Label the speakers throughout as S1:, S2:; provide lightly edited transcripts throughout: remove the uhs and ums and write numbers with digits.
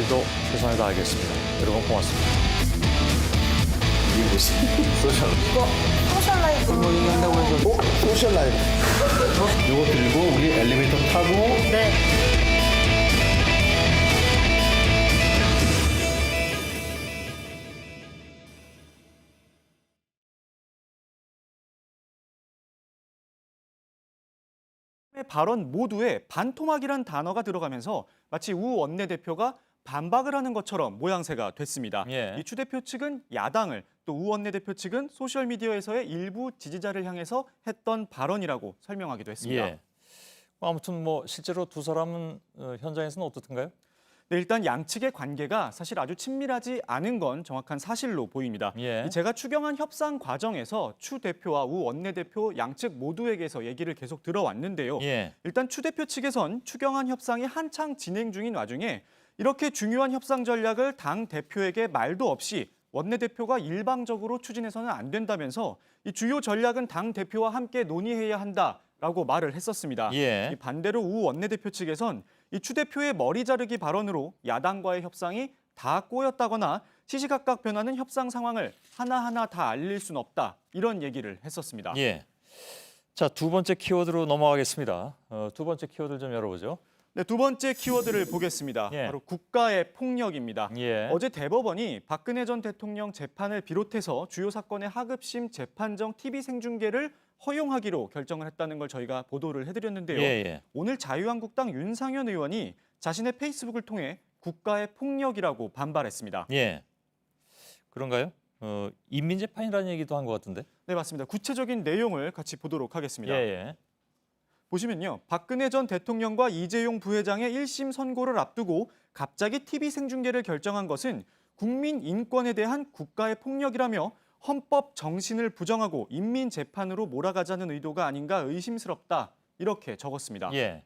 S1: 오늘도 최선을 다하겠습니다. 여러분 고맙습니다.
S2: 이게 뭐지? 소셜.
S3: 이거 소셜 라이브.
S2: 뭐 얘기한다고 해서 소셜 라이브. 이거 들고 우리 엘리베이터 타고
S3: 네.
S4: 발언 모두에 반토막이란 단어가 들어가면서 마치 우 원내대표가 반박을 하는 것처럼 모양새가 됐습니다.
S1: 예.
S4: 이 추 대표 측은 야당을 또 우 원내대표 측은 소셜미디어에서의 일부 지지자를 향해서 했던 발언이라고 설명하기도 했습니다.
S1: 예. 아무튼 뭐 실제로 두 사람은 현장에서는 어떻던가요?
S4: 네, 일단 양측의 관계가 사실 아주 친밀하지 않은 건 정확한 사실로 보입니다.
S1: 예.
S4: 제가 추경안 협상 과정에서 추 대표와 우 원내대표 양측 모두에게서 얘기를 계속 들어왔는데요.
S1: 예.
S4: 일단 추 대표 측에선 추경안 협상이 한창 진행 중인 와중에 이렇게 중요한 협상 전략을 당 대표에게 말도 없이 원내대표가 일방적으로 추진해서는 안 된다면서 이 주요 전략은 당 대표와 함께 논의해야 한다라고 말을 했었습니다.
S1: 예.
S4: 이 반대로 우 원내대표 측에선 이 추 대표의 머리 자르기 발언으로 야당과의 협상이 다 꼬였다거나 시시각각 변하는 협상 상황을 하나하나 다 알릴 수는 없다 이런 얘기를 했었습니다.
S1: 예. 자, 두 번째 키워드로 넘어가겠습니다. 두 번째 키워드 좀 열어보죠.
S4: 네, 두 번째 키워드를 보겠습니다.
S1: 예.
S4: 바로 국가의 폭력입니다.
S1: 예.
S4: 어제 대법원이 박근혜 전 대통령 재판을 비롯해서 주요 사건의 하급심 재판정 TV 생중계를 허용하기로 결정을 했다는 걸 저희가 보도를 해드렸는데요.
S1: 예.
S4: 오늘 자유한국당 윤상현 의원이 자신의 페이스북을 통해 국가의 폭력이라고 반발했습니다.
S1: 예. 그런가요? 인민재판이라는 얘기도 한 것 같은데.
S4: 네, 맞습니다. 구체적인 내용을 같이 보도록 하겠습니다.
S1: 예.
S4: 보시면요. 박근혜 전 대통령과 이재용 부회장의 1심 선고를 앞두고 갑자기 TV 생중계를 결정한 것은 국민 인권에 대한 국가의 폭력이라며 헌법 정신을 부정하고 인민재판으로 몰아가자는 의도가 아닌가 의심스럽다. 이렇게 적었습니다.
S1: 예.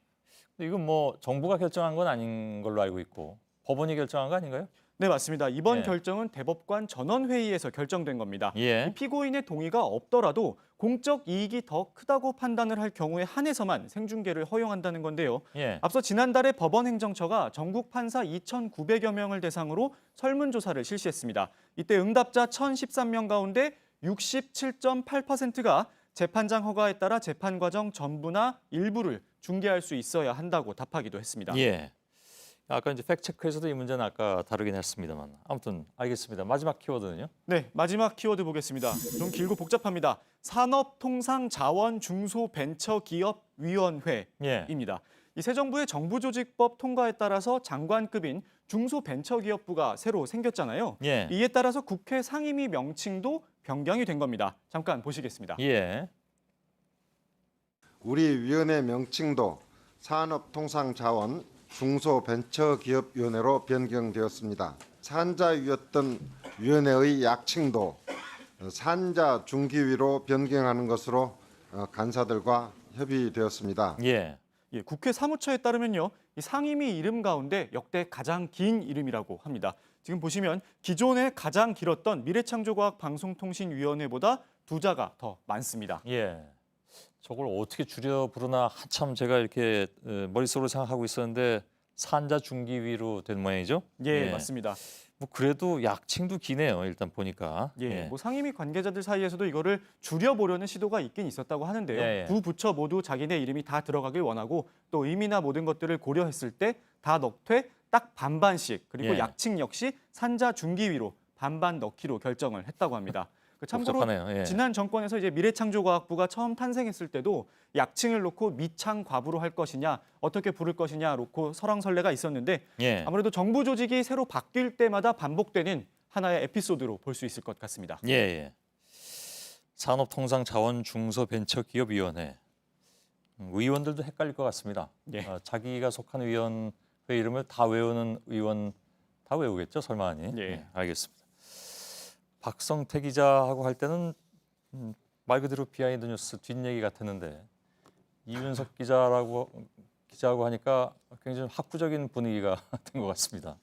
S1: 근데 이건 뭐 정부가 결정한 건 아닌 걸로 알고 있고 법원이 결정한 거 아닌가요?
S4: 네, 맞습니다. 이번
S1: 예.
S4: 결정은 대법관 전원회의에서 결정된 겁니다.
S1: 예.
S4: 이 피고인의 동의가 없더라도 공적 이익이 더 크다고 판단을 할 경우에 한해서만 생중계를 허용한다는 건데요.
S1: 예.
S4: 앞서 지난달에 법원행정처가 전국 판사 2,900여 명을 대상으로 설문조사를 실시했습니다. 이때 응답자 1,013명 가운데 67.8%가 재판장 허가에 따라 재판 과정 전부나 일부를 중계할 수 있어야 한다고 답하기도 했습니다.
S1: 예. 아까 이제 팩트체크에서도 이 문제는 아까 다루긴 했습니다만 아무튼 알겠습니다. 마지막 키워드는요?
S4: 네, 마지막 키워드 보겠습니다. 좀 길고 복잡합니다. 산업통상자원중소벤처기업위원회입니다.
S1: 예.
S4: 이 새 정부의 정부조직법 통과에 따라서 장관급인 중소벤처기업부가 새로 생겼잖아요.
S1: 예.
S4: 이에 따라서 국회 상임위 명칭도 변경이 된 겁니다. 잠깐 보시겠습니다.
S1: 예.
S5: 우리 위원회 명칭도 산업통상자원 중소벤처기업위원회로 변경되었습니다. 산자위였던 위원회의 약칭도 산자중기위로 변경하는 것으로 간사들과 협의되었습니다.
S1: 예.
S4: 예, 국회 사무처에 따르면요, 이 상임위 이름 가운데 역대 가장 긴 이름이라고 합니다. 지금 보시면 기존에 가장 길었던 미래창조과학방송통신위원회보다 두 자가 더 많습니다.
S1: 예. 저걸 어떻게 줄여 부르나 한참 제가 이렇게 머릿속으로 생각하고 있었는데 산자중기위로 된 모양이죠?
S4: 예, 맞습니다.
S1: 뭐 그래도 약칭도 기네요. 일단 보니까.
S4: 예, 뭐 상임위 관계자들 사이에서도 이거를 줄여보려는 시도가 있긴 있었다고 하는데요.
S1: 예.
S4: 두 부처 모두 자기네 이름이 다 들어가길 원하고 또 의미나 모든 것들을 고려했을 때 다 넣되 딱 반반씩 그리고
S1: 예.
S4: 약칭 역시 산자중기위로 반반 넣기로 결정을 했다고 합니다. 참고로
S1: 복잡하네요. 예.
S4: 지난 정권에서 이제 미래창조과학부가 처음 탄생했을 때도 약칭을 놓고 미창과부로 할 것이냐 어떻게 부를 것이냐 놓고 설왕설래가 있었는데
S1: 예.
S4: 아무래도 정부 조직이 새로 바뀔 때마다 반복되는 하나의 에피소드로 볼 수 있을 것 같습니다.
S1: 예. 산업통상자원중소벤처기업위원회. 의원들도 헷갈릴 것 같습니다.
S4: 예.
S1: 자기가 속한 위원회 이름을 다 외우는 의원 다 외우겠죠, 설마 아니?
S4: 예.
S1: 알겠습니다. 박성태 기자하고 할 때는 말 그대로 비하인드 뉴스 뒷얘기 같았는데 이윤석 기자하고 하니까 굉장히 학구적인 분위기가 된 것 같습니다.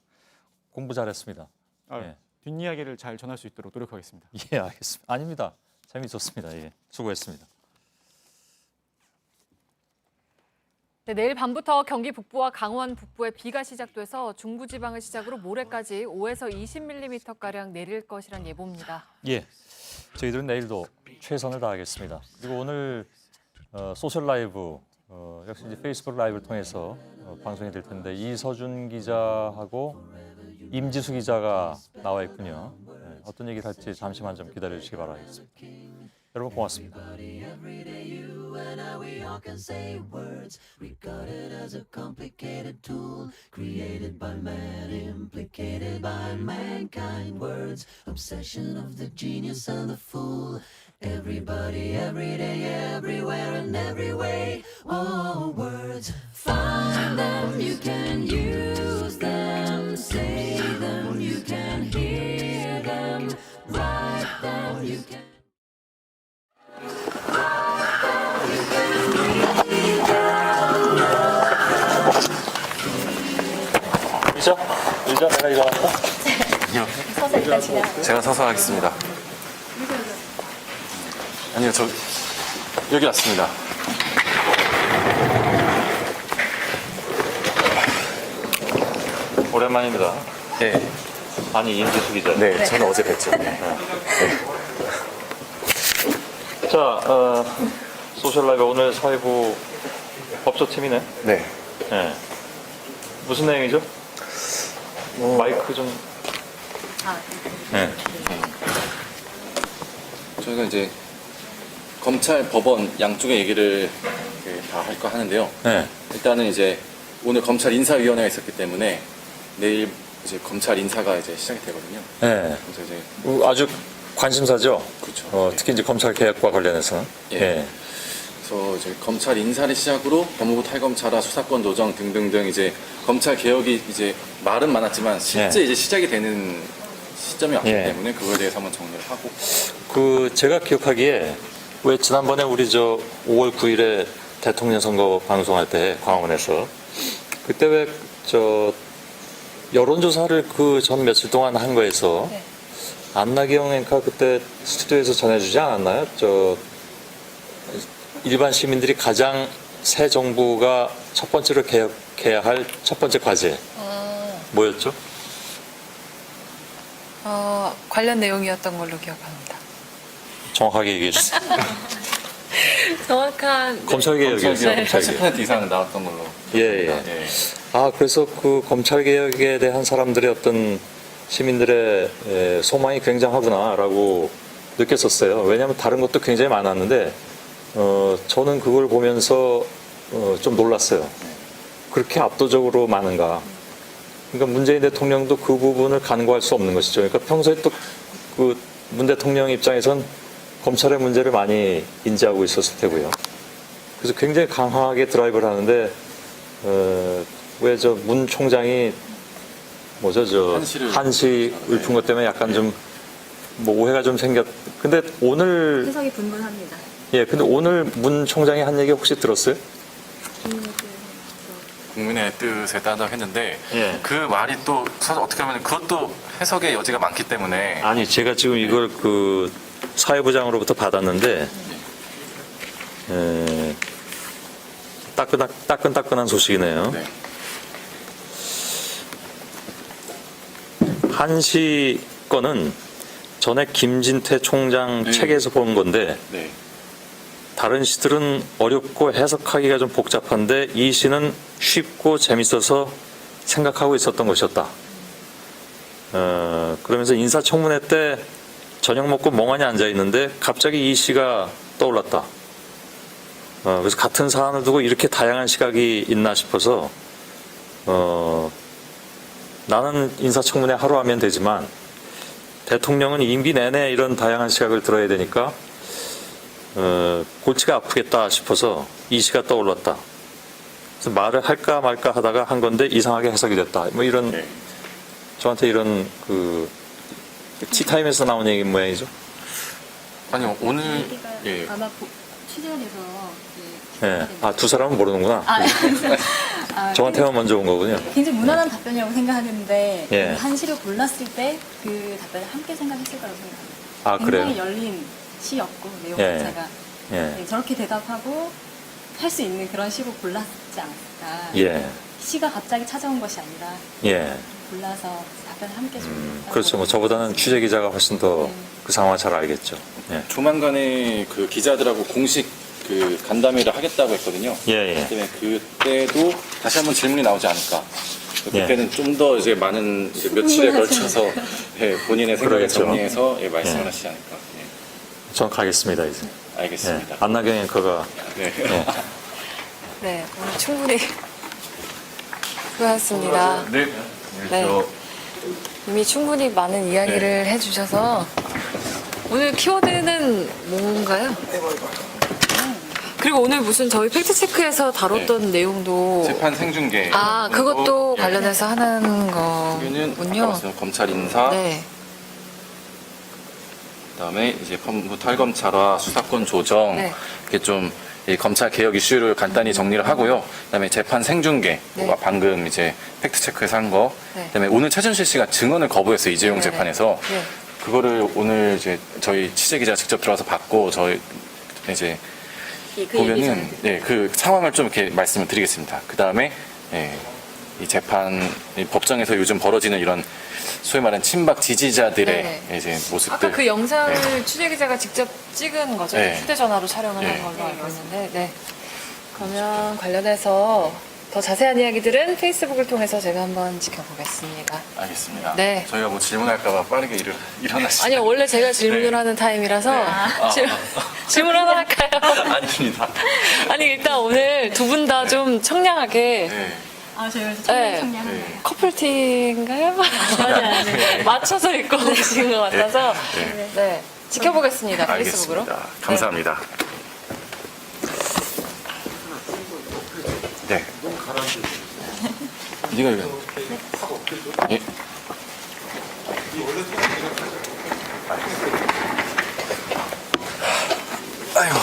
S1: 공부 잘했습니다. 예.
S4: 뒷이야기를 잘 전할 수 있도록 노력하겠습니다.
S1: 예, 알겠습니다. 아닙니다. 재밌었습니다. 예, 수고했습니다.
S3: 네, 내일 밤부터 경기 북부와 강원 북부에 비가 시작돼서 중부지방을 시작으로 모레까지 5에서 20mm가량 내릴 것이란 예보입니다.
S1: 예, 저희들은 내일도 최선을 다하겠습니다. 그리고 오늘 소셜 라이브, 역시 이제 페이스북 라이브를 통해서 방송이 될 텐데 이서준 기자하고 임지수 기자가 나와 있군요. 네, 어떤 얘기를 할지 잠시만 좀 기다려주시기 바라겠습니다. 여러분 고맙습니다.
S6: we all can say words regarded as a complicated tool created by man, implicated by mankind. Words, obsession of the genius and the fool. Everybody, every day, everywhere and every way. Oh, words, find them, you can use them, say them, you can hear them, write them, you can.
S1: 의자 내가 이거 할까?
S7: 서서 일단 지나가고요.
S8: 제가 서서 하겠습니다. 아니요, 저 여기 왔습니다.
S1: 오랜만입니다.
S8: 네,
S1: 아니 임지수 기자.
S8: 네, 저는 어제 뵀죠.
S1: 자, 소셜 라이브 오늘 사회부 법조팀이네.
S8: 네.
S1: 네. 무슨 내용이죠? 마이크 좀. 네.
S8: 저희가 이제 검찰, 법원 양쪽의 얘기를 다 할 거 하는데요.
S1: 네.
S8: 일단은 이제 오늘 검찰 인사위원회가 있었기 때문에 내일 이제 검찰 인사가 이제 시작이 되거든요.
S1: 네.
S8: 그래서 이제
S1: 아주 관심사죠.
S8: 그렇죠.
S1: 특히 이제 검찰 개혁과 관련해서.
S8: 예. 그래서 이제 검찰 인사를 시작으로 법무부 탈검찰화, 수사권 조정 등등등 이제 검찰 개혁이 이제 말은 많았지만 실제 이제 시작이 되는 시점이 왔기 때문에 그거에 대해서 한번 정리를 하고.
S1: 그 제가 기억하기에 왜 지난번에 우리 저 5월 9일에 대통령 선거 방송할 때 광화문에서 그때 왜 저 여론조사를 그 전 며칠 동안 한 거에서 안나경 앵커 그때 스튜디오에서 전해주지 않았나요? 저 일반 시민들이 가장 새 정부가 첫 번째로 개혁해야 할 첫 번째 과제 뭐였죠?
S7: 관련 내용이었던 걸로 기억합니다.
S1: 정확하게 얘기해 주세요.
S7: 정확한
S1: 검찰 개혁이었어요.
S7: 네.
S1: 검찰 개혁.
S8: 80% 이상 나왔던 걸로.
S1: 예.
S8: 예.
S1: 아 그래서 그 검찰 개혁에 대한 사람들의 어떤 시민들의 소망이 굉장하구나라고 느꼈었어요. 왜냐하면 다른 것도 굉장히 많았는데 저는 그걸 보면서 좀 놀랐어요. 그렇게 압도적으로 많은가. 그러니까 문재인 대통령도 그 부분을 간과할 수 없는 것이죠. 그러니까 평소에 또 그 문 대통령 입장에선 검찰의 문제를 많이 인지하고 있었을 테고요. 그래서 굉장히 강하게 드라이브를 하는데 왜 저 문 총장이 뭐죠 저 한시 읊은 것 때문에 약간 좀 뭐 오해가 좀 생겼. 근데 오늘
S7: 해석이 분분합니다.
S1: 예, 근데 오늘 문 총장이 한 얘기 혹시 들었어요?
S8: 국민의 뜻에 따라 했는데
S1: 예.
S8: 그 말이 또 사실 어떻게 보면 그것도 해석의 여지가 많기 때문에
S1: 아니 제가 지금 이걸 그 사회부장으로부터 받았는데 따끈따끈한 소식이네요.
S8: 네.
S1: 한시 건은 전에 김진태 총장 책에서 본 건데
S8: 네.
S1: 다른 시들은 어렵고 해석하기가 좀 복잡한데 이 시는 쉽고 재밌어서 생각하고 있었던 것이었다. 그러면서 인사청문회 때 저녁 먹고 멍하니 앉아 있는데 갑자기 이 시가 떠올랐다. 그래서 같은 사안을 두고 이렇게 다양한 시각이 있나 싶어서 나는 인사청문회 하루 하면 되지만 대통령은 임기 내내 이런 다양한 시각을 들어야 되니까 골치가 아프겠다 싶어서 이 시가 떠올랐다. 그래서 말을 할까 말까 하다가 한 건데 이상하게 해석이 됐다. 뭐 이런
S8: 네.
S1: 저한테 이런 그 티타임에서 나온 얘기 모양이죠.
S8: 아니요 오늘 예.
S7: 아마 취재원에서
S1: 예. 아, 두 사람은 모르는구나. 저한테만 먼저 온 거군요.
S7: 굉장히 무난한 답변이라고 생각하는데
S1: 예.
S7: 한시를 골랐을 때 그 답변을 함께 생각했을 거라고 생각합니다.
S1: 아, 그래요?
S7: 굉장히 열린 시였고 내용
S1: 예.
S7: 자체가
S1: 예.
S7: 네, 저렇게 대답하고 할 수 있는 그런 시로 골랐지 않을까.
S1: 예,
S7: 시가 갑자기 찾아온 것이 아니라
S1: 예.
S7: 골라서 답변을 함께 좀.
S1: 그렇죠. 뭐 저보다는 취재 기자가 훨씬 더 그 상황을 잘 알겠죠. 예,
S8: 조만간에 그 기자들하고 공식 그 간담회를 하겠다고 했거든요.
S1: 예, 예.
S8: 때문에 그때도 다시 한번 질문이 나오지 않을까. 그때는 좀 더 이제 많은 이제 며칠에 걸쳐서 예, 본인의 생각을
S1: 그러겠죠.
S8: 정리해서 예, 말씀을
S1: 예.
S8: 하시지 않을까.
S1: 전 가겠습니다 이제.
S8: 예, 알겠습니다.
S1: 예, 안나경 앵커가
S8: 네.
S3: 네, 오늘 충분히 수고하셨습니다.
S8: 네.
S3: 네. 이미 충분히 많은 이야기를 해주셔서 오늘 키워드는 뭔가요? 그리고 오늘 무슨 저희 팩트체크에서 다뤘던 내용도
S8: 재판 생중계.
S3: 그것도 관련해서 하는
S8: 여기는
S3: 거군요.
S8: 검찰 인사.
S3: 네.
S8: 그다음에 이제 법무부 탈검찰화 수사권 조정.
S3: 네.
S8: 이렇게 좀 이 검찰 개혁 이슈를 간단히 정리를 하고요. 그다음에 재판 생중계.
S3: 네.
S8: 방금 이제 팩트 체크에서 한 거.
S3: 네.
S8: 그다음에 오늘 최준실 씨가 증언을 거부했어요. 이재용
S3: 네네.
S8: 재판에서.
S3: 네.
S8: 그거를 오늘 이제 저희 취재 기자 직접 들어와서 받고 저희 이제
S7: 그
S8: 보면은 그 상황을 좀 이렇게 말씀을 드리겠습니다. 그 다음에 이 재판 이 법정에서 요즘 벌어지는 이런 소위 말하는 친박 지지자들의
S3: 네.
S8: 이제 모습들.
S3: 아까 그 영상을 취재 기자가 직접 찍은 거죠?
S8: 네.
S3: 휴대전화로 촬영을
S8: 네.
S3: 한 걸로 알고 있는데, 네. 그러면 관련해서 더 자세한 이야기들은 페이스북을 통해서 제가 한번 지켜보겠습니다.
S8: 알겠습니다.
S3: 네.
S8: 저희가 뭐 질문할까봐 빠르게 일어나시죠.
S3: 아니요, 원래 제가 질문을
S8: 네.
S3: 하는 타임이라서 질문 하나 할까요?
S8: 아닙니다.
S3: 아니 일단 오늘 두 분 다 좀 청량하게
S8: 네.
S7: 저희
S3: 네.
S7: 청량한가요?
S3: 커플티인가요?
S7: 맞아요.
S3: 맞춰서 입고 오신 것 같아서
S8: 네.
S3: 네, 지켜보겠습니다. 페이스북으로.
S8: 알겠습니다. 감사합니다. 네. 네가 이거. 예. 아이고.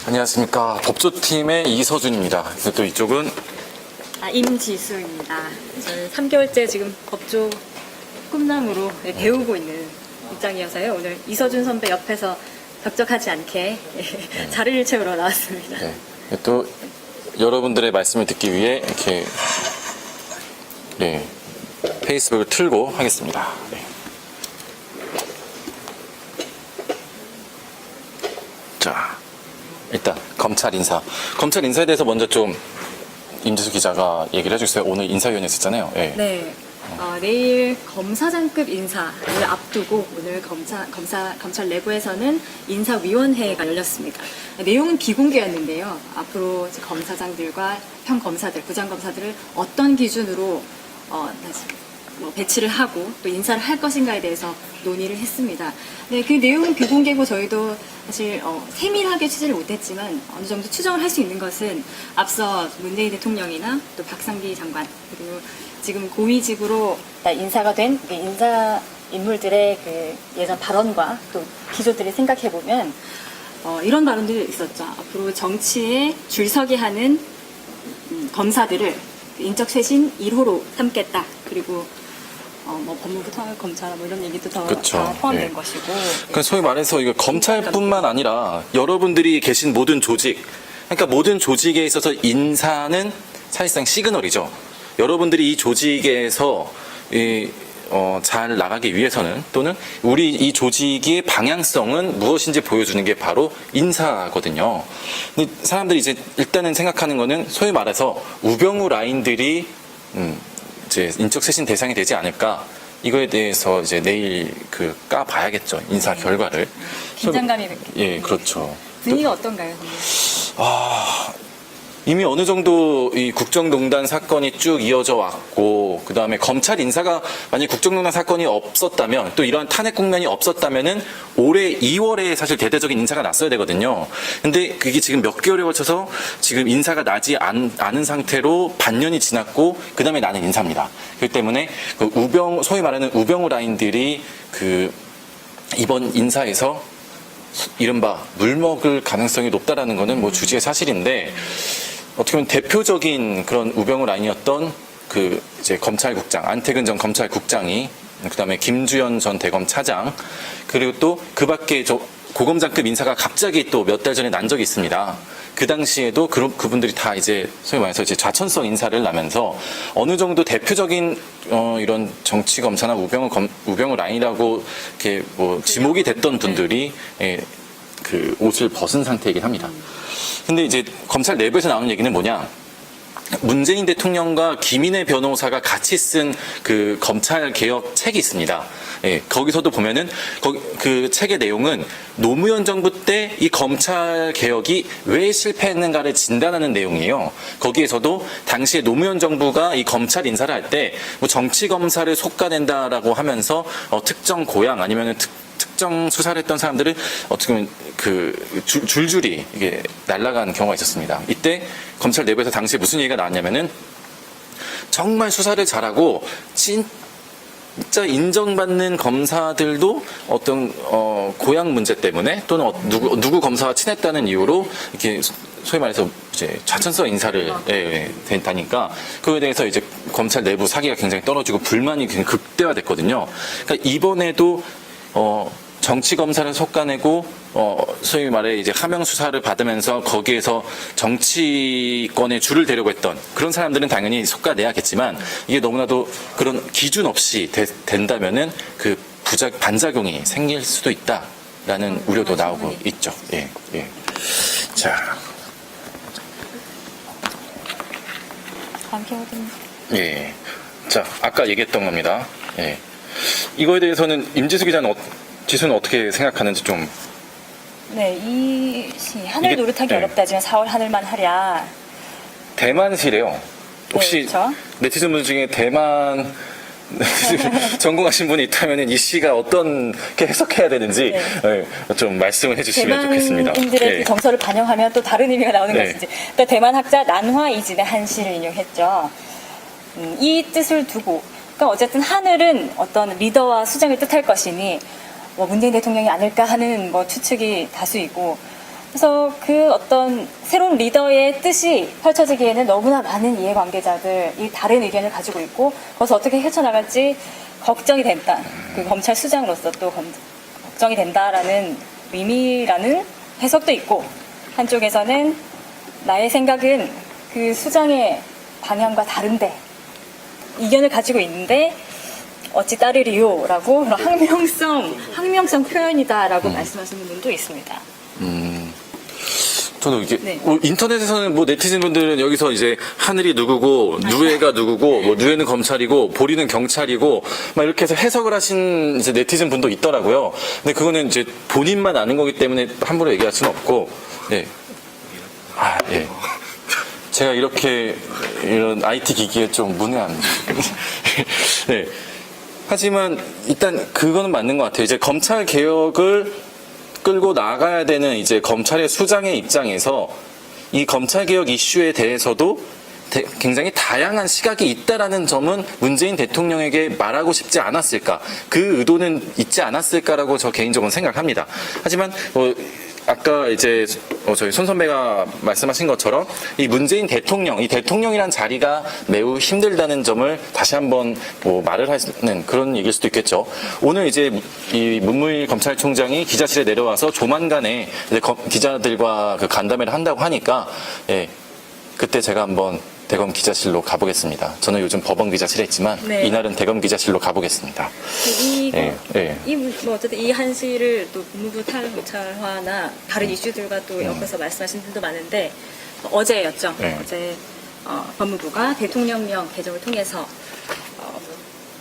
S8: 안녕하십니까. 법조팀의 이서준입니다. 또 이쪽은
S7: 임지수입니다. 저는 3개월째 지금 법조 꿈나무로 배우고 있는 입장이어서요. 오늘 이서준 선배 옆에서 적적하지 않게 자리를 채우러 나왔습니다.
S8: 네. 또 여러분들의 말씀을 듣기 위해 이렇게 네, 페이스북을 틀고 하겠습니다. 네. 자, 일단 검찰 인사. 검찰 인사에 대해서 먼저 좀 임지수 기자가 얘기를 해주세요. 오늘 인사위원회 있었잖아요. 네.
S7: 네. 내일 검사장급 인사를 앞두고 오늘 검찰 내부에서는 인사위원회가 열렸습니다. 내용은 비공개였는데요. 앞으로 이제 검사장들과 평검사들, 부장검사들을 어떤 기준으로 배치를 하고 또 인사를 할 것인가에 대해서 논의를 했습니다. 네, 그 내용은 비공개고 저희도 사실 세밀하게 취재를 못했지만 어느 정도 추정을 할 수 있는 것은 앞서 문재인 대통령이나 또 박상기 장관 그리고 지금 고위직으로 인사가 된 인사 인물들의 그 예전 발언과 또 기조들을 생각해 보면 이런 발언들이 있었죠. 앞으로 정치에 줄서게 하는 검사들을 인적 쇄신 1호로 삼겠다. 그리고 뭐 법무부 검찰 뭐 이런 얘기도 다
S8: 그쵸.
S7: 포함된
S8: 네.
S7: 것이고.
S8: 그러니까 소위 말해서 이거 검찰뿐만 아니라 여러분들이 계신 모든 조직, 그러니까 모든 조직에 있어서 인사는 사실상 시그널이죠. 여러분들이 이 조직에서 잘 나가기 위해서는 또는 우리 이 조직의 방향성은 무엇인지 보여주는 게 바로 인사거든요. 근데 사람들이 이제 일단은 생각하는 거는 소위 말해서 우병우 라인들이 이제 인적 쇄신 대상이 되지 않을까. 이거에 대해서 이제 내일 까봐야겠죠. 인사 결과를.
S7: 긴장감이
S8: 예, 그렇죠.
S7: 분위기가 어떤가요, 선생님?
S8: 이미 어느 정도 이 국정농단 사건이 쭉 이어져 왔고, 그 다음에 검찰 인사가 만약 국정농단 사건이 없었다면, 또 이러한 탄핵 국면이 없었다면은 올해 2월에 사실 대대적인 인사가 났어야 되거든요. 근데 그게 지금 몇 개월에 걸쳐서 지금 인사가 나지 않은 상태로 반년이 지났고, 그 다음에 나는 인사입니다. 그렇기 때문에 소위 말하는 우병우 라인들이 이번 인사에서 이른바 물먹을 가능성이 높다라는 거는 뭐 주지의 사실인데, 어떻게 보면 대표적인 그런 우병우 라인이었던 이제 검찰국장, 안태근 전 검찰국장이, 그 다음에 김주현 전 대검 차장, 그리고 또 그 밖에 고검장급 인사가 갑자기 또 몇 달 전에 난 적이 있습니다. 그 당시에도 그분들이 다 이제 소위 말해서 이제 좌천성 인사를 나면서 어느 정도 대표적인 이런 정치 검사나 우병우 라인이라고 이렇게 뭐 지목이 됐던 분들이 그 옷을 벗은 상태이긴 합니다. 근데 이제 검찰 내부에서 나오는 얘기는 뭐냐? 문재인 대통령과 김인혜 변호사가 같이 쓴 그 검찰 개혁 책이 있습니다. 예, 거기서도 보면은 그 책의 내용은 노무현 정부 때 이 검찰 개혁이 왜 실패했는가를 진단하는 내용이에요. 거기에서도 당시에 노무현 정부가 이 검찰 인사를 할 때 뭐 정치 검사를 속아낸다라고 하면서 특정 고향 아니면은 특정 수사를 했던 사람들은 어떻게 보면 줄줄이 이게 날아간 경우가 있었습니다. 이때 검찰 내부에서 당시에 무슨 얘기가 나왔냐면은 정말 수사를 잘하고 진짜 인정받는 검사들도 어떤 고향 문제 때문에 또는 누구 검사와 친했다는 이유로 이렇게 소위 말해서 이제 좌천성 인사를 된다니까 그거에 대해서 이제 검찰 내부 사기가 굉장히 떨어지고 불만이 굉장히 극대화됐거든요. 그러니까 이번에도 정치 검사를 속아내고 소위 말해 이제 하명 수사를 받으면서 거기에서 정치권에 줄을 대려고 했던 그런 사람들은 당연히 속아내야겠지만 이게 너무나도 그런 기준 없이 된다면은 그 반작용이 생길 수도 있다라는 우려도 나오고 있죠. 예, 예. 자, 예. 자, 아까 얘기했던 겁니다. 예. 이거에 대해서는 임지수 기자는 지수는 어떻게 생각하는지 좀.
S7: 네, 이 시 하늘
S8: 이게-
S7: 노릇하기
S8: 네.
S7: 어렵다지만 4월 하늘만 하랴.
S8: 대만시래요. 혹시
S7: 네, 그렇죠.
S8: 네티즌분 중에 대만 전공하신 분이 있다면 이 시가 어떻게 해석해야 되는지 좀 말씀을 해주시면 좋겠습니다.
S7: 대만인들의 그 정서를 반영하면 또 다른 의미가 나오는
S8: 네.
S7: 것이지. 또 대만 학자 난화 이진의 한 시를 인용했죠. 이 뜻을 두고, 그러니까 어쨌든 하늘은 어떤 리더와 수장을 뜻할 것이니 뭐 문재인 대통령이 아닐까 하는 뭐 추측이 다수이고, 그래서 그 어떤 새로운 리더의 뜻이 펼쳐지기에는 너무나 많은 이해관계자들이 다른 의견을 가지고 있고 거기서 어떻게 헤쳐나갈지 걱정이 된다. 그 검찰 수장으로서 또 걱정이 된다라는 의미라는 해석도 있고, 한쪽에서는 나의 생각은 그 수장의 방향과 다른데 이견을 가지고 있는데 어찌 따르리요라고 항명성 표현이다라고 말씀하시는 분도 있습니다.
S8: 저는 이게
S7: 네.
S8: 인터넷에서는 뭐 네티즌 분들은 여기서 이제 하늘이 누구고 누에가 누구고 뭐 누에는 검찰이고 보리는 경찰이고 막 이렇게 해서 해석을 하신 이제 네티즌 분도 있더라고요. 근데 그거는 이제 본인만 아는 거기 때문에 함부로 얘기할 수는 없고, 네. 예. 제가 이렇게 이런 IT 기기에 좀 문외합니다. 네. 하지만 일단 그거는 맞는 것 같아요. 이제 검찰 개혁을 끌고 나가야 되는 이제 검찰의 수장의 입장에서 이 검찰 개혁 이슈에 대해서도 굉장히 다양한 시각이 있다라는 점은 문재인 대통령에게 말하고 싶지 않았을까, 그 의도는 있지 않았을까라고 저 개인적으로 생각합니다. 하지만 아까 이제 저희 손 선배가 말씀하신 것처럼 이 문재인 대통령, 이 대통령이란 자리가 매우 힘들다는 점을 다시 한번 말을 하는 그런 얘기일 수도 있겠죠. 오늘 이제 이 문무일 검찰총장이 기자실에 내려와서 조만간에 이제 기자들과 그 간담회를 한다고 하니까, 예, 그때 제가 한번 대검 기자실로 가보겠습니다. 저는 요즘 법원 기자실에 있지만
S7: 네.
S8: 이날은 대검 기자실로 가보겠습니다.
S7: 뭐 어쨌든 이 한시를 또 법무부 탈검찰화나 다른 이슈들과 또 엮어서 말씀하신 분도 많은데 어제였죠.
S8: 네.
S7: 어제 법무부가 대통령령 개정을 통해서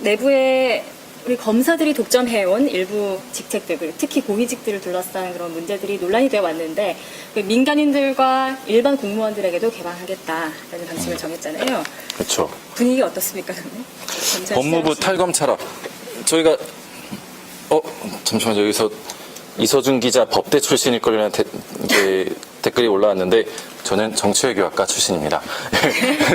S7: 내부에 우리 검사들이 독점해온 일부 직책들, 그리고 특히 고위직들을 둘러싼 그런 문제들이 논란이 되어 왔는데 그 민간인들과 일반 공무원들에게도 개방하겠다라는 방침을 정했잖아요.
S8: 그렇죠.
S7: 분위기 어떻습니까, 그러면?
S8: 법무부 탈검찰화. 저희가 잠시만요. 여기서 이서준 기자 법대 출신일 거라는 댓글이 올라왔는데 저는 정치외교학과 출신입니다.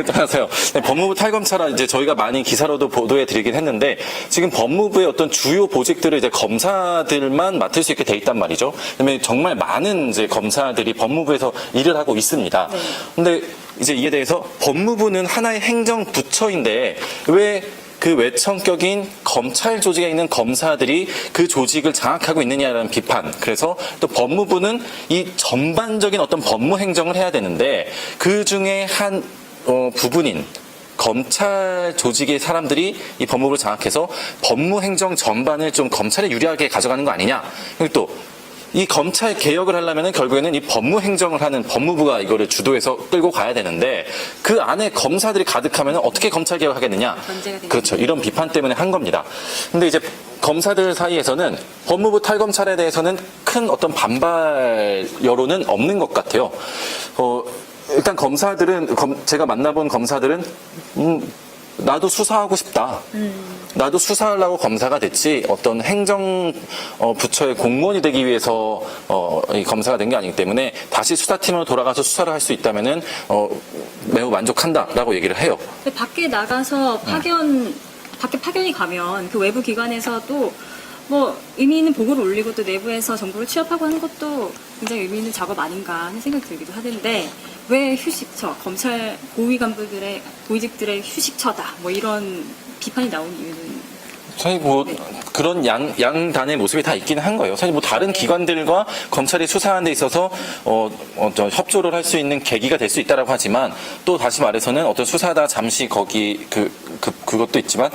S8: 따라서요. 법무부 탈검찰화 이제 저희가 많이 기사로도 보도해 드리긴 했는데 지금 법무부의 어떤 주요 보직들을 이제 검사들만 맡을 수 있게 돼 있단 말이죠. 그다음에 정말 많은 이제 검사들이 법무부에서 일을 하고 있습니다. 근데 이제 이에 대해서 법무부는 하나의 행정부처인데 왜 그 그 외청격인 검찰 조직에 있는 검사들이 그 조직을 장악하고 있느냐라는 비판. 그래서 또 법무부는 이 전반적인 어떤 법무 행정을 해야 되는데 그 중에 한 부분인 검찰 조직의 사람들이 이 법무부를 장악해서 법무 행정 전반을 좀 검찰에 유리하게 가져가는 거 아니냐. 그리고 또 이 검찰 개혁을 하려면 결국에는 이 법무 행정을 하는 법무부가 이거를 주도해서 끌고 가야 되는데 그 안에 검사들이 가득하면 어떻게 검찰 개혁하겠느냐. 그렇죠. 이런 비판 때문에 한 겁니다. 근데 이제 검사들 사이에서는 법무부 탈검찰에 대해서는 큰 어떤 반발 여론은 없는 것 같아요. 일단 검사들은 제가 만나본 검사들은 나도 수사하고 싶다. 나도 수사하려고 검사가 됐지 어떤 행정 부처의 공무원이 되기 위해서 이 검사가 된 게 아니기 때문에 다시 수사팀으로 돌아가서 수사를 할 수 있다면은 매우 만족한다라고 얘기를 해요.
S7: 밖에 나가서 밖에 파견이 가면 그 외부 기관에서도 뭐 의미 있는 보고를 올리고 또 내부에서 정보를 취합하고 하는 것도 굉장히 의미 있는 작업 아닌가 하는 생각이 들기도 하는데 왜 휴식처, 검찰 고위 간부들의 고위직들의 휴식처다 뭐 이런 비판이 나오는 이유는
S8: 사실 뭐 그런 양단의 모습이 다 있기는 한 거예요. 사실 뭐 다른 기관들과 검찰이 수사하는 데 있어서 협조를 할 수 있는 계기가 될 수 있다라고 하지만 또 다시 말해서는 어떤 수사하다 잠시 거기 그것도 있지만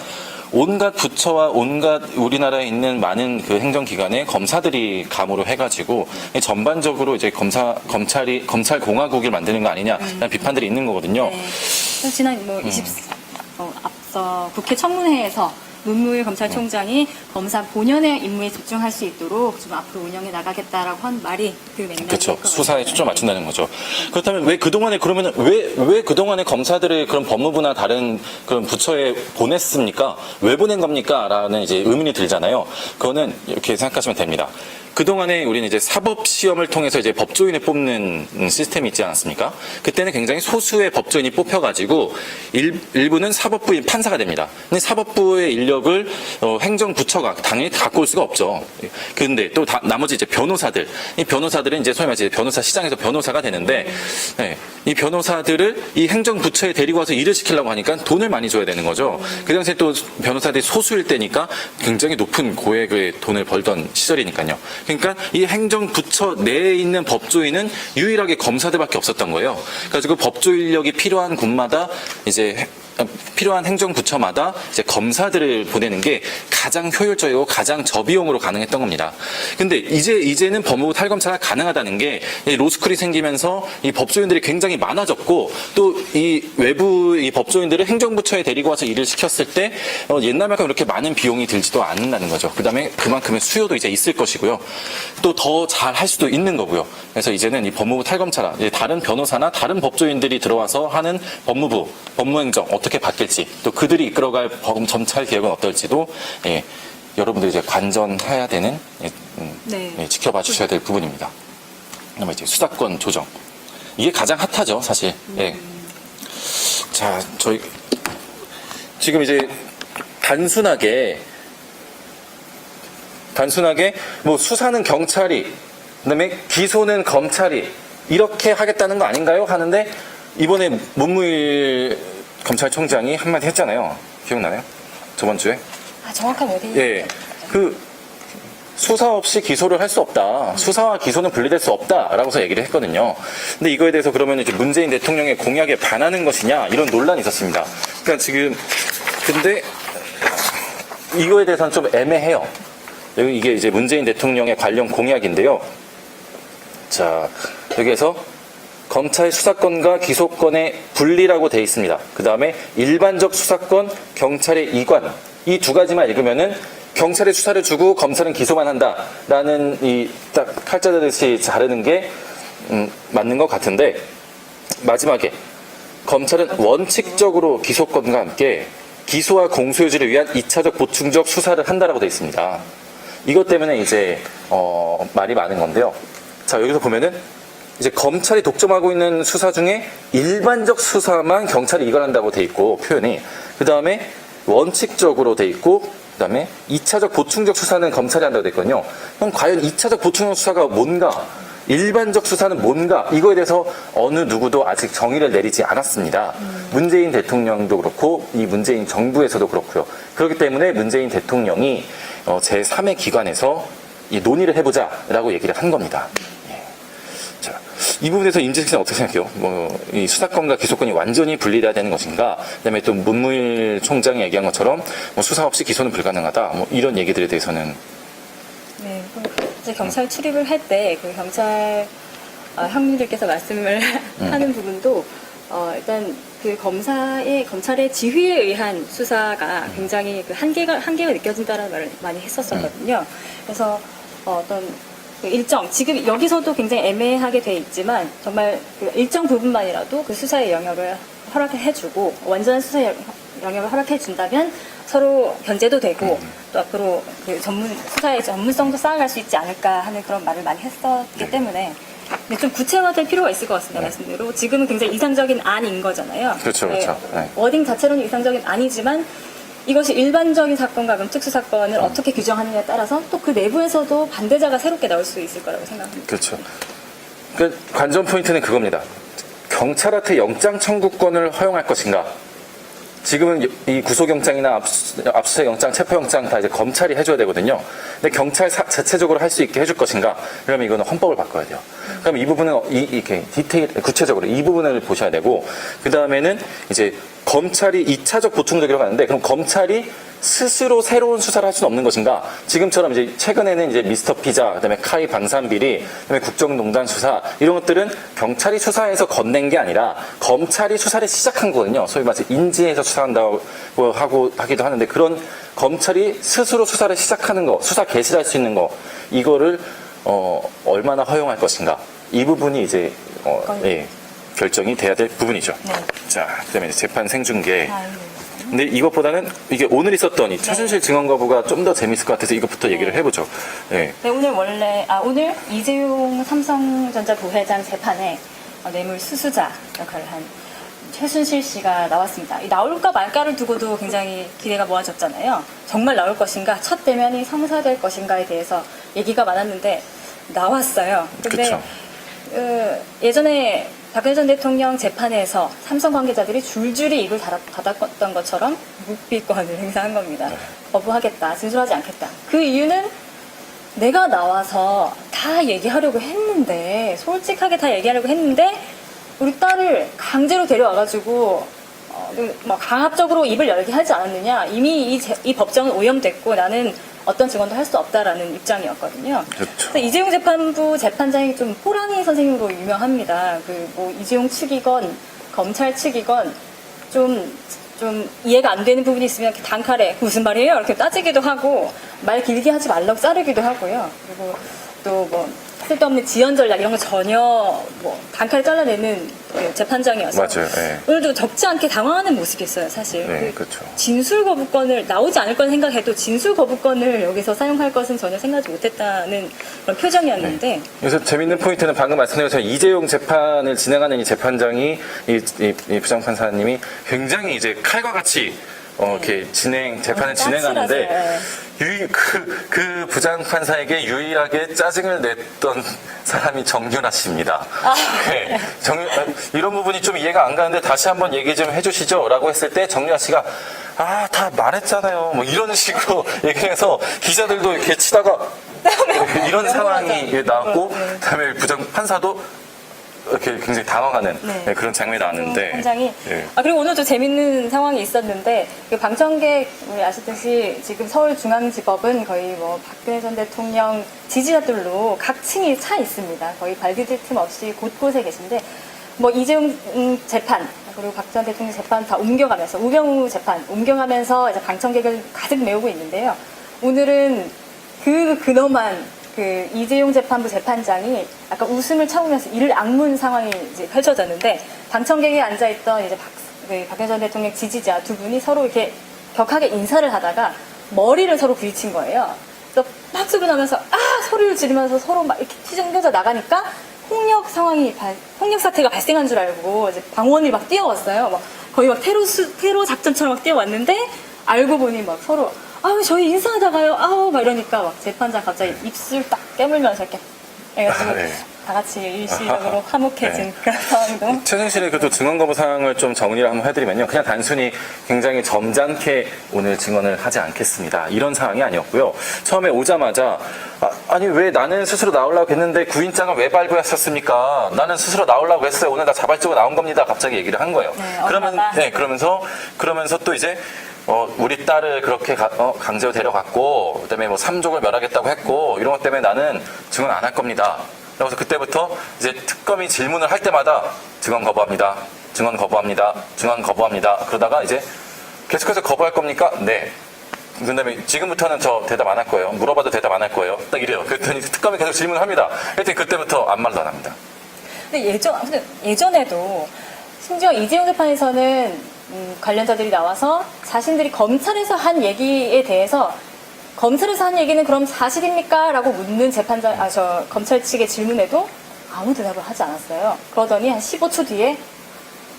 S8: 온갖 부처와 온갖 우리나라에 있는 많은 그 행정기관에 검사들이 감으로 해가지고 전반적으로 이제 검찰 공화국을 만드는 거 아니냐라는 비판들이 있는 거거든요.
S7: 네. 지난 앞서 국회 청문회에서 문무일 검찰총장이 검사 본연의 임무에 집중할 수 있도록 좀 앞으로 운영해 나가겠다라고 한 말이 그 맥락일
S8: 그렇죠.
S7: 것
S8: 수사에
S7: 같아요.
S8: 초점 맞춘다는 거죠. 그렇다면 왜 그동안에 그러면 왜 그동안에 검사들을 그런 법무부나 다른 그런 부처에 보냈습니까? 왜 보낸 겁니까? 라는 이제 의문이 들잖아요. 그거는 이렇게 생각하시면 됩니다. 그동안에 우리는 이제 사법 시험을 통해서 이제 법조인을 뽑는 시스템이 있지 않았습니까? 그때는 굉장히 소수의 법조인이 뽑혀가지고 일부는 사법부의 판사가 됩니다. 근데 사법부의 인력을 행정부처가 당연히 갖고 올 수가 없죠. 그런데 또 나머지 이제 변호사들, 이 변호사들은 이제 소위 말해서 변호사 시장에서 변호사가 되는데 네, 이 변호사들을 이 행정부처에 데리고 와서 일을 시키려고 하니까 돈을 많이 줘야 되는 거죠. 그 당시에 또 변호사들이 소수일 때니까 굉장히 높은 고액의 돈을 벌던 시절이니까요. 그러니까 이 행정부처 내에 있는 법조인은 유일하게 검사들밖에 없었던 거예요. 그래서 법조 인력이 필요한 곳마다 이제 필요한 행정부처마다 이제 검사들을 보내는 게 가장 효율적이고 가장 저비용으로 가능했던 겁니다. 근데 이제는 법무부 탈검찰이 가능하다는 게 로스쿨이 생기면서 이 법조인들이 굉장히 많아졌고 또 이 외부 이 법조인들을 행정부처에 데리고 와서 일을 시켰을 때 옛날만큼 그렇게 많은 비용이 들지도 않는다는 거죠. 그다음에 그만큼의 수요도 이제 있을 것이고요. 또 더 잘 할 수도 있는 거고요. 그래서 이제는 이 법무부 탈검찰, 다른 변호사나 다른 법조인들이 들어와서 하는 법무부, 법무행정 어떻게 바뀔지 또 그들이 이끌어갈 검찰 개혁은 어떨지도 여러분들이 이제 관전해야 되는 지켜봐 주셔야 될 부분입니다. 그다음에 이제 수사권 조정 이게 가장 핫하죠 사실. 자 저희 지금 이제 단순하게 뭐 수사는 경찰이 그다음에 기소는 검찰이 이렇게 하겠다는 거 아닌가요? 하는데 이번에 문무일 검찰총장이 한마디 했잖아요. 기억나요? 저번 주에?
S7: 정확한 워딩이
S8: 예. 수사 없이 기소를 할 수 없다. 수사와 기소는 분리될 수 없다라고서 얘기를 했거든요. 근데 이거에 대해서 그러면 이제 문재인 대통령의 공약에 반하는 것이냐 이런 논란이 있었습니다. 그러니까 지금 근데 이거에 대해서는 좀 애매해요. 이게 이제 문재인 대통령의 관련 공약인데요. 자, 여기에서 검찰 수사권과 기소권의 분리라고 되어 있습니다. 그 다음에 일반적 수사권, 경찰의 이관 이 두 가지만 읽으면은 경찰에 수사를 주고 검찰은 기소만 한다라는 이 딱 칼자르듯이 자르는 게 맞는 것 같은데 마지막에 검찰은 원칙적으로 기소권과 함께 기소와 공소 유지를 위한 2차적 보충적 수사를 한다라고 되어 있습니다. 이것 때문에 이제 말이 많은 건데요. 자 여기서 보면은 이제 검찰이 독점하고 있는 수사 중에 일반적 수사만 경찰이 이관한다고 돼 있고 표현이 그 다음에 원칙적으로 돼 있고 그 다음에 2차적 보충적 수사는 검찰이 한다고 돼 있거든요. 그럼 과연 2차적 보충적 수사가 뭔가 일반적 수사는 뭔가 이거에 대해서 어느 누구도 아직 정의를 내리지 않았습니다. 문재인 대통령도 그렇고 이 문재인 정부에서도 그렇고요. 그렇기 때문에 문재인 대통령이 제3의 기관에서 이 논의를 해보자라고 얘기를 한 겁니다. 자, 이 부분에서 임재식 씨는 어떻게 생각해요? 이 수사권과 기소권이 완전히 분리돼야 되는 것인가? 그다음에 또 문무일 총장이 얘기한 것처럼 수사 없이 기소는 불가능하다. 이런 얘기들에 대해서는
S7: 네, 이제 경찰 출입을 할 때 그 경찰 형님들께서 말씀을 하는 부분도 일단 그 검찰의 지휘에 의한 수사가 굉장히 그 한계가 느껴진다는 말을 많이 했었거든요. 그래서 어떤 그 일정 지금 여기서도 굉장히 애매하게 돼 있지만 정말 그 일정 부분만이라도 그 수사의 영역을 허락해주고 완전한 수사의 영역을 허락해준다면 서로 견제도 되고 또 앞으로 그 수사의 전문성도 쌓아갈 수 있지 않을까 하는 그런 말을 많이 했었기 때문에 근데 좀 구체화될 필요가 있을 것 같습니다. 말씀대로 지금은 굉장히 이상적인 안인 거잖아요.
S8: 그렇죠, 그렇죠. 네.
S7: 워딩 자체로는 이상적인 안이지만 이것이 일반적인 사건과 그럼 특수사건을 어떻게 규정하느냐에 따라서 또 그 내부에서도 반대자가 새롭게 나올 수 있을 거라고 생각합니다.
S8: 그렇죠. 그 관전 포인트는 그겁니다. 경찰한테 영장 청구권을 허용할 것인가? 지금은 이 구속영장이나 압수수색영장, 체포영장 다 이제 검찰이 해줘야 되거든요. 근데 경찰 자체적으로 할 수 있게 해줄 것인가? 그러면 이거는 헌법을 바꿔야 돼요. 그럼 이 부분은 이렇게 구체적으로 이 부분을 보셔야 되고, 그 다음에는 이제 검찰이 2차적 보충적이라고 하는데, 그럼 검찰이 스스로 새로운 수사를 할 수는 없는 것인가? 지금처럼 이제 최근에는 이제 미스터 피자, 그다음에 카이 방산비리, 그다음에 국정농단 수사 이런 것들은 경찰이 수사해서 건넨 게 아니라 검찰이 수사를 시작한 거거든요. 소위 말해서 인지해서 수사한다고 하기도 하는데 그런 검찰이 스스로 수사를 시작하는 거, 수사 개시를 할 수 있는 거 이거를 얼마나 허용할 것인가? 이 부분이 이제 결정이 돼야 될 부분이죠.
S7: 네.
S8: 자, 그다음에 이제 재판 생중계. 근데 이것보다는 이게 오늘 있었던 이 최순실 증언 거부가 좀 더 재밌을 것 같아서 이것부터 얘기를 해보죠. 네.
S7: 네, 오늘 이재용 삼성전자 부회장 재판에 뇌물 수수자 역할을 한 최순실 씨가 나왔습니다. 나올까 말까를 두고도 굉장히 기대가 모아졌잖아요. 정말 나올 것인가, 첫 대면이 성사될 것인가에 대해서 얘기가 많았는데 나왔어요. 근데
S8: 그쵸.
S7: 예전에 박근혜 전 대통령 재판에서 삼성 관계자들이 줄줄이 입을 닫았던 것처럼 묵비권을 행사한 겁니다. 거부하겠다, 진술하지 않겠다. 그 이유는 내가 나와서 다 얘기하려고 했는데, 솔직하게 다 얘기하려고 했는데 우리 딸을 강제로 데려와가지고 막 강압적으로 입을 열게 하지 않았느냐. 이미 이 법정은 오염됐고 나는 어떤 증언도 할 수 없다라는 입장이었거든요.
S8: 그렇죠.
S7: 그래서 이재용 재판부 재판장이 좀 호랑이 선생님으로 유명합니다. 이재용 측이건 검찰 측이건 좀 이해가 안 되는 부분이 있으면 이렇게 단칼에 무슨 말이에요? 이렇게 따지기도 하고 말 길게 하지 말라고 자르기도 하고요. 그리고 또 쓸데없는 지연 전략 이런 거 전혀 단칼에 잘라내는 재판장이어서
S8: 맞아요. 네.
S7: 오늘도 적지 않게 당황하는 모습이었어요, 사실.
S8: 네, 그렇죠.
S7: 진술 거부권을 나오지 않을 건 생각해도 진술 거부권을 여기서 사용할 것은 전혀 생각하지 못했다는 그런 표정이었는데.
S8: 그래서 재밌는 포인트는 방금 말씀드린 것처럼 이재용 재판을 진행하는 이 재판장이 이 부장판사님이 굉장히 이제 칼과 같이 이렇게 재판을 진행하는데 그 부장판사에게 유일하게 짜증을 냈던 사람이 정윤아 씨입니다. 네. 이런 부분이 좀 이해가 안 가는데 다시 한번 얘기 좀 해주시죠 라고 했을 때 정윤아 씨가 다 말했잖아요 이런 식으로 얘기해서 기자들도 이렇게 치다가 이런 상황이 나왔고 그다음에 부장판사도 이렇게 굉장히 당황하는 그런 장면이 나왔는데.
S7: 굉장히. 그리고 오늘 좀 재밌는 상황이 있었는데, 방청객, 우리 아시듯이 지금 서울중앙지법은 거의 박근혜 전 대통령 지지자들로 각 층이 차 있습니다. 거의 발디딜 틈 없이 곳곳에 계신데, 이재용 재판, 그리고 박 전 대통령 재판 다 옮겨가면서, 우병우 재판 옮겨가면서 이제 방청객을 가득 메우고 있는데요. 오늘은 근엄한 이재용 재판부 재판장이 약간 웃음을 참으면서 이를 악문 상황이 이제 펼쳐졌는데 방청객에 앉아있던 이제 박근혜 전 대통령 지지자 두 분이 서로 이렇게 격하게 인사를 하다가 머리를 서로 부딪힌 거예요. 또 박수를 나면서 소리를 지르면서 서로 막 이렇게 튀어져 나가니까 폭력 사태가 발생한 줄 알고 이제 방원이 막 뛰어왔어요. 거의 테러 작전처럼 막 뛰어왔는데 알고 보니 서로 저희 인사하다가요. 막 이러니까 재판장 갑자기 입술 딱 깨물면서 이렇게 해가지고 다 같이 일시적으로 화목해진 그런 상황도.
S8: 최순실의 그래도 증언 거부 사항을 좀 정리를 한번 해드리면요. 그냥 단순히 굉장히 점잖게 오늘 증언을 하지 않겠습니다. 이런 상황이 아니었고요. 처음에 오자마자 아니 왜 나는 스스로 나오려고 했는데 구인장을 왜 발부했었습니까? 나는 스스로 나오려고 했어요. 오늘 다 자발적으로 나온 겁니다. 갑자기 얘기를 한 거예요. 그러면서 또 이제 우리 딸을 그렇게 강제로 데려갔고 그다음에 뭐 3족을 멸하겠다고 했고 이런 것 때문에 나는 증언 안 할 겁니다. 그래서 그때부터 이제 특검이 질문을 할 때마다 증언 거부합니다. 증언 거부합니다. 증언 거부합니다. 그러다가 이제 계속해서 거부할 겁니까? 네. 그다음에 지금부터는 저 대답 안 할 거예요. 물어봐도 대답 안 할 거예요. 딱 이래요. 그랬더니 특검이 계속 질문을 합니다. 하여튼 그때부터 아무 말도 안 합니다.
S7: 근데 예전에도 심지어 이재용 재판에서는 관련자들이 나와서 자신들이 검찰에서 한 얘기에 대해서 검찰에서 한 얘기는 그럼 사실입니까? 라고 묻는 검찰 측의 질문에도 아무 대답을 하지 않았어요. 그러더니 한 15초 뒤에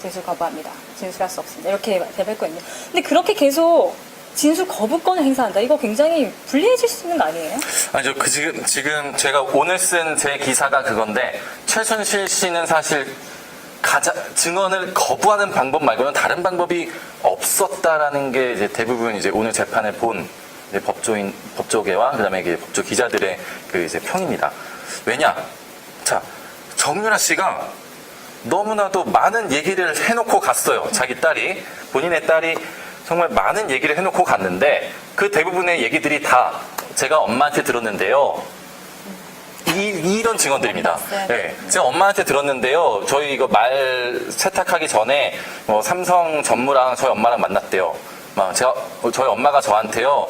S7: 진술 거부합니다. 진술할 수 없습니다. 이렇게 대답했거든요. 근데 그렇게 계속 진술 거부권을 행사한다. 이거 굉장히 불리해질 수 있는 거 아니에요?
S8: 아니죠. 지금 제가 오늘 쓴 제 기사가 그건데 최순실 씨는 사실 증언을 거부하는 방법 말고는 다른 방법이 없었다라는 게 이제 대부분 이제 오늘 재판을 본 법조계와 그다음에 이게 법조 기자들의 그 이제 평입니다. 왜냐? 자, 정유라 씨가 너무나도 많은 얘기를 해놓고 갔어요. 자기 딸이 본인의 딸이 정말 많은 얘기를 해놓고 갔는데 그 대부분의 얘기들이 다 제가 엄마한테 들었는데요. 이런 증언들입니다. 네, 제가 엄마한테 들었는데요. 저희 이거 말 세탁하기 전에 삼성 전무랑 저희 엄마랑 만났대요. 저희 엄마가 저한테요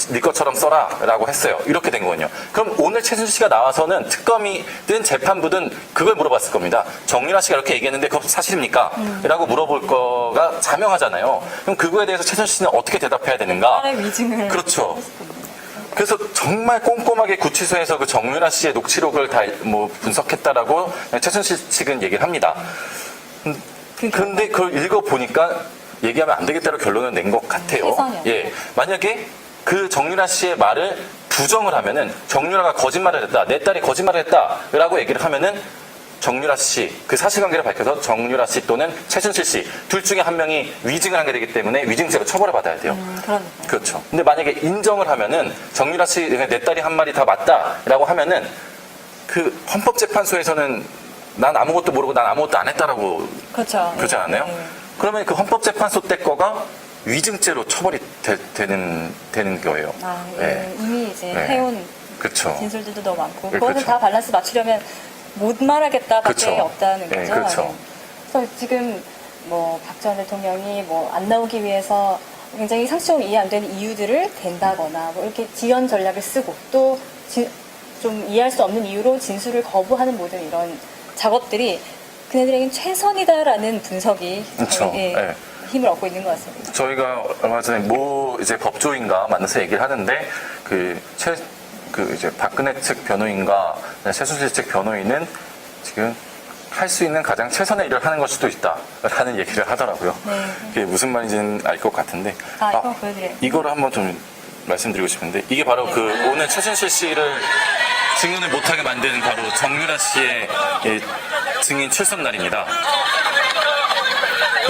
S8: 네 것처럼 써라라고 했어요. 이렇게 된 거군요. 그럼 오늘 최순실 씨가 나와서는 특검이든 재판부든 그걸 물어봤을 겁니다. 정유라 씨가 이렇게 얘기했는데 그거 사실입니까? 라고 물어볼 거가 자명하잖아요. 그럼 그거에 대해서 최순실 씨는 어떻게 대답해야 되는가?
S7: 위증을.
S8: 그렇죠. 그래서 정말 꼼꼼하게 구치소에서 그 정유라 씨의 녹취록을 다 분석했다라고 최순실 측은 얘기를 합니다. 근데 그걸 읽어보니까 얘기하면 안 되겠다고 결론을 낸 것 같아요. 예, 만약에 그 정유라 씨의 말을 부정을 하면은 정유라가 거짓말을 했다, 내 딸이 거짓말을 했다라고 얘기를 하면은 정유라 씨, 그 사실관계를 밝혀서 정유라 씨 또는 최순실 씨 둘 중에 한 명이 위증을 하게 되기 때문에 위증죄로 처벌을 받아야 돼요. 그렇죠. 근데 만약에 인정을 하면은 정유라 씨, 내 딸이 한 말이 다 맞다라고 하면은 그 헌법재판소에서는 난 아무것도 모르고 난 아무것도 안 했다라고 그렇지 않아요? 그러면 그 헌법재판소 때 거가 위증죄로 처벌이 되는 거예요.
S7: 이미 이제 해온
S8: 그렇죠.
S7: 진술들도 너무 많고 그것을 다 밸런스 맞추려면 못 말하겠다밖에 없다는 거죠.
S8: 그렇죠.
S7: 그래서 지금 박 전 대통령이 안 나오기 위해서 굉장히 상식적으로 이해 안 되는 이유들을 댄다거나 이렇게 지연 전략을 쓰고 또 좀 이해할 수 없는 이유로 진술을 거부하는 모든 이런 작업들이 그네들에겐 최선이다라는 분석이 힘을 얻고 있는 것 같습니다.
S8: 저희가 얼마 전에 이제 법조인과 만나서 얘기를 하는데 이제 박근혜 측 변호인과 최순실 측 변호인은 지금 할 수 있는 가장 최선의 일을 하는 걸 수도 있다라는 얘기를 하더라고요. 그게 무슨 말인지는 알 것 같은데.
S7: 이거 보여드려요.
S8: 이거를 한번 좀 말씀드리고 싶은데 이게 바로 오늘 최순실 씨를 증언을 못하게 만드는 바로 정유라 씨의 증인 출석 날입니다.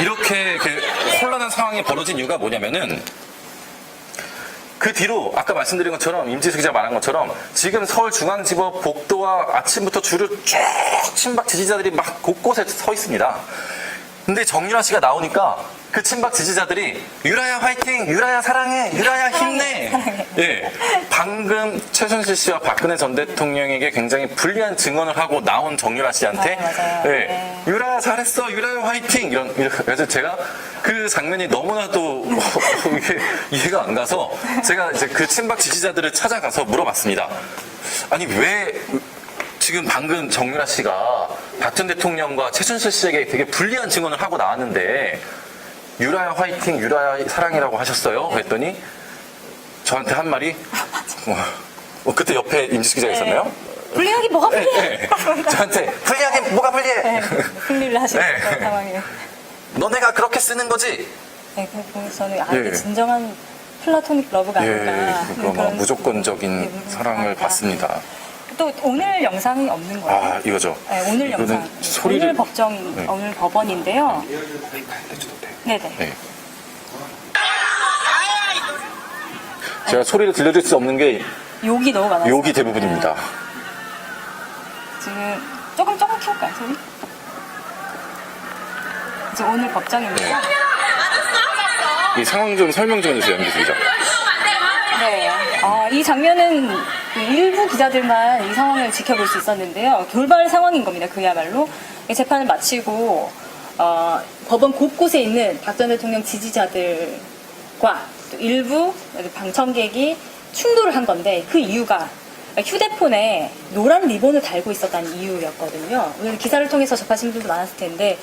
S8: 이렇게 혼란한 상황이 벌어진 이유가 뭐냐면은 그 뒤로 아까 말씀드린 것처럼 임지수 기자 말한 것처럼 지금 서울중앙지법 복도와 아침부터 줄을 쭉 친박 지지자들이 막 곳곳에 서 있습니다. 근데 정유라 씨가 나오니까 그 친박 지지자들이 유라야 화이팅, 유라야 사랑해, 유라야 힘내. 예, 방금 최순실 씨와 박근혜 전 대통령에게 굉장히 불리한 증언을 하고 나온 정유라 씨한테 유라야 잘했어, 유라야 화이팅 그래서 제가 그 장면이 너무나도 이해가 안 가서 제가 이제 그 친박 지지자들을 찾아가서 물어봤습니다. 아니 왜 지금 방금 정유라 씨가 박 전 대통령과 최순실 씨에게 되게 불리한 증언을 하고 나왔는데 유라야 화이팅, 유라야 사랑이라고 하셨어요? 그랬더니 저한테 한 말이 그때 옆에 임지수 기자가 있었나요?
S7: 불리하게 뭐가 불리해?
S8: 저한테 불리하게 뭐가 불리해?
S7: 불리를 하시는 그런 상황이에요.
S8: 너네가 그렇게 쓰는 거지?
S7: 저는 이게 진정한 플라토닉 러브가 아닌가.
S8: 무조건적인 사랑을 받습니다.
S7: 또 오늘 영상이 없는 거예요.
S8: 아, 이거죠.
S7: 네, 오늘
S8: 이거는
S7: 영상.
S8: 소리를-
S7: 오늘 법정,
S8: 네.
S7: 오늘 법원인데요. 네네.
S8: 네. 제가 소리를 들려줄 수 없는 게
S7: 욕이 너무 많아서.
S8: 욕이 대부분입니다.
S7: 지금 조금 키울까요, 소리? 이제 오늘 법정입니다.
S8: 이 상황 좀 설명 좀 해주세요, 연기 기자.
S7: 네. 이 장면은 일부 기자들만 이 상황을 지켜볼 수 있었는데요. 돌발 상황인 겁니다. 그야말로. 이 재판을 마치고 법원 곳곳에 있는 박 전 대통령 지지자들과 또 일부 방청객이 충돌을 한 건데 그 이유가 휴대폰에 노란 리본을 달고 있었다는 이유였거든요. 오늘 기사를 통해서 접하신 분들도 많았을 텐데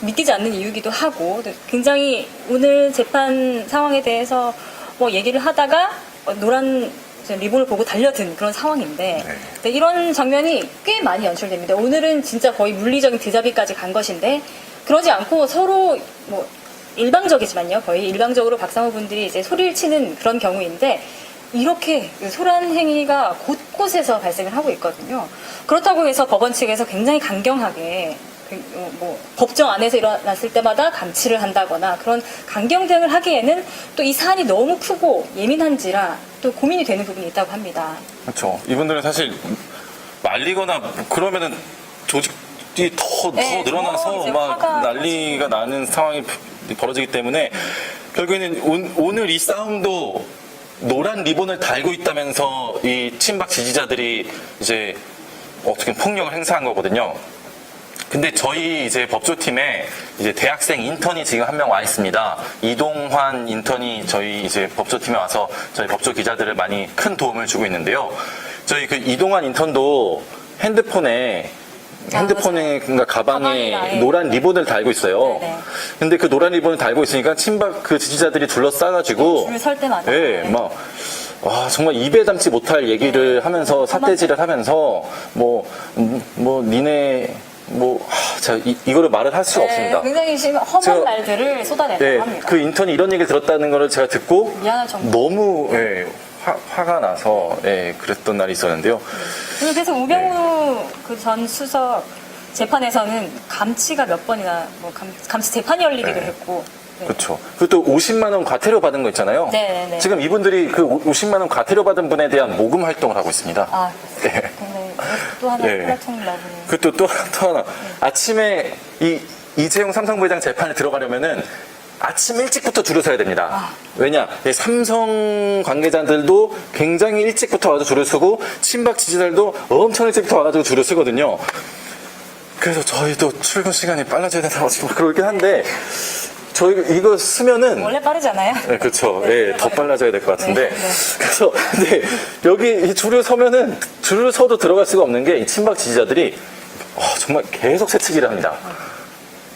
S7: 믿기지 않는 이유기도 하고 굉장히 오늘 재판 상황에 대해서 뭐 얘기를 하다가 노란 리본을 보고 달려든 그런 상황인데 네, 이런 장면이 꽤 많이 연출됩니다. 오늘은 진짜 거의 물리적인 드자비까지 간 것인데 그러지 않고 서로 뭐 일방적이지만요. 거의 일방적으로 박상호 분들이 이제 소리를 치는 그런 경우인데 이렇게 소란 행위가 곳곳에서 발생을 하고 있거든요. 그렇다고 해서 법원 측에서 굉장히 강경하게 뭐 법정 안에서 일어났을 때마다 감치를 한다거나 그런 강경 대응을 하기에는 또 이 사안이 너무 크고 예민한지라 또 고민이 되는 부분이 있다고 합니다.
S8: 그렇죠. 이분들은 사실 말리거나 그러면은 조직이 더
S7: 네,
S8: 늘어나서
S7: 이제
S8: 막
S7: 화가
S8: 난리가 나는 상황이 벌어지기 때문에 결국에는 오늘 이 싸움도 노란 리본을 달고 있다면서 이 친박 지지자들이 이제 어떻게 폭력을 행사한 거거든요. 근데 저희 이제 법조팀에 이제 대학생 인턴이 지금 한 명 와 있습니다. 이동환 인턴이 저희 이제 법조팀에 와서 저희 법조 기자들을 많이 큰 도움을 주고 있는데요. 저희 그 이동환 인턴도 핸드폰에 그러니까 가방에
S7: 가방이나,
S8: 노란 리본을 달고 있어요.
S7: 네네.
S8: 근데 그 노란 리본을 달고 있으니까 친박 그 지지자들이 둘러싸가지고
S7: 줄 설 때마다.
S8: 예, 막 와, 정말 입에 담지 못할 얘기를 하면서 삿대질을 하면서 니네 이거를 말을 할 수가 없습니다.
S7: 굉장히 험한
S8: 제가-
S7: 말들을 쏟아낸다고
S8: 네,
S7: 합니다.
S8: 그 인턴이 이런 얘기를 들었다는 거를 제가 듣고
S7: 미안할 정도.
S8: 너무 화가 나서 그랬던 날이 있었는데요.
S7: 그래서 우병우 그 전 수석 재판에서는 감치가 몇 번이나 감치 재판이 열리기도 했고. 네.
S8: 그렇죠. 그리고 또 50만 원 과태료 받은 거 있잖아요.
S7: 네네네.
S8: 지금 이분들이 그 50만 원 과태료 받은 분에 대한 모금 활동을 하고 있습니다.
S7: 아,
S8: 네.
S7: 굉장히 또 하나
S8: 네.
S7: 플라톤 러브.
S8: 그리고 또 하나. 아침에 이재용 삼성부회장 재판에 들어가려면은 아침 일찍부터 줄을 서야 됩니다. 왜냐? 삼성 관계자들도 굉장히 일찍부터 와서 줄을 서고 친박 지지자들도 엄청 일찍부터 와가지고 줄을 서거든요. 그래서 저희도 출근 시간이 빨라져야 된다고 지금 그러긴 한데 저희 이거 쓰면은
S7: 원래 빠르잖아요.
S8: 네, 그렇죠. 예, 더 빨라져야 될 것 같은데.
S7: 네.
S8: 그래서 근데 여기 이 줄을 서면은 줄을 서도 들어갈 수가 없는 게 이 친박 지지자들이 정말 계속 새치기를 합니다.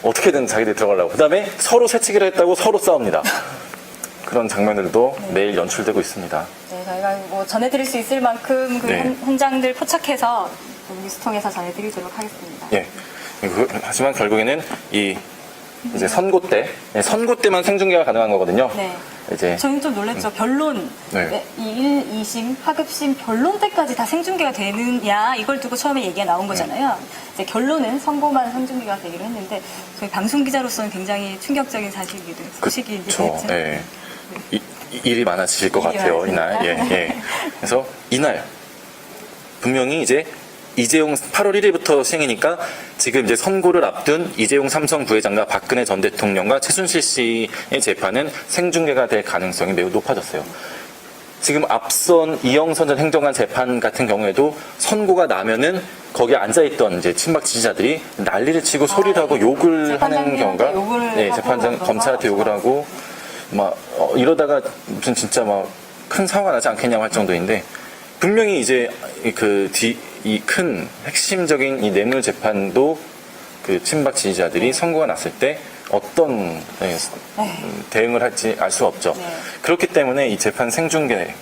S8: 어떻게든 자기들이 들어가려고. 그다음에 서로 새치기를 했다고 서로 싸웁니다. 그런 장면들도 매일 연출되고 있습니다.
S7: 네, 저희가 뭐 전해드릴 수 있을 만큼 그
S8: 네.
S7: 현장들 포착해서 뉴스통에서 전해드리도록 하겠습니다.
S8: 예. 하지만 결국에는 이제 선고 때만 생중계가 가능한 거거든요.
S7: 네.
S8: 이제
S7: 저희는 좀 놀랐죠. 변론,
S8: 네.
S7: 이 1, 2심, 하급심 변론 때까지 다 생중계가 되느냐 이걸 두고 처음에 얘기가 나온 거잖아요. 이제 결론은 선고만 생중계가 되기로 했는데 저희 방송 기자로서는 굉장히 충격적인 소식이기도
S8: 그렇죠.
S7: 했죠.
S8: 예. 일이 많아지실 것
S7: 일이
S8: 같아요. 이날.
S7: 많아집니다.
S8: 그래서 이날 분명히 이제 이재용 8월 1일부터 시행이니까 지금 이제 선고를 앞둔 이재용 삼성 부회장과 박근혜 전 대통령과 최순실 씨의 재판은 생중계가 될 가능성이 매우 높아졌어요. 지금 앞선 이영선 전 행정관 재판 같은 경우에도 선고가 나면은 거기에 앉아있던 이제 친박 지지자들이 난리를 치고 소리를 하고 욕을 하는 경우가 재판장 검찰한테 욕을 하고 이러다가 무슨 진짜 큰 사고가 나지 않겠냐고 할 정도인데 분명히 이제 이 큰 핵심적인 이 뇌물 재판도 그 친박 지지자들이 선고가 났을 때 어떤 대응을 할지 알 수 없죠.
S7: 네.
S8: 그렇기 때문에 이 재판 생중계에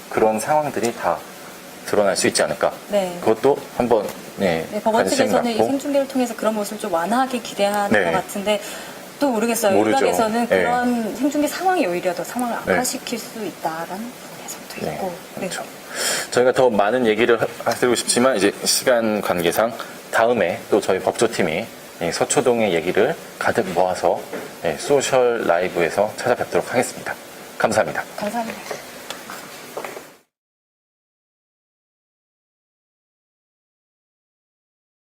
S8: 그런 상황들이 다 드러날 수 있지 않을까.
S7: 네.
S8: 그것도 한번
S7: 법원
S8: 관심
S7: 측에서는 이
S8: 갖고
S7: 생중계를 통해서 그런 모습을 좀 완화하게 기대하는
S8: 네.
S7: 것 같은데 또 모르겠어요.
S8: 모르죠.
S7: 일각에서는
S8: 네.
S7: 그런 생중계 상황이 오히려 더 상황을
S8: 네.
S7: 악화시킬 수 있다라는 해석도
S8: 네,
S7: 있고.
S8: 그렇죠. 저희가 더 많은 얘기를 하고 싶지만 이제 시간 관계상 다음에 또 저희 법조팀이 이 서초동의 얘기를 가득 모아서 소셜 라이브에서 찾아뵙도록 하겠습니다. 감사합니다.
S7: 감사합니다.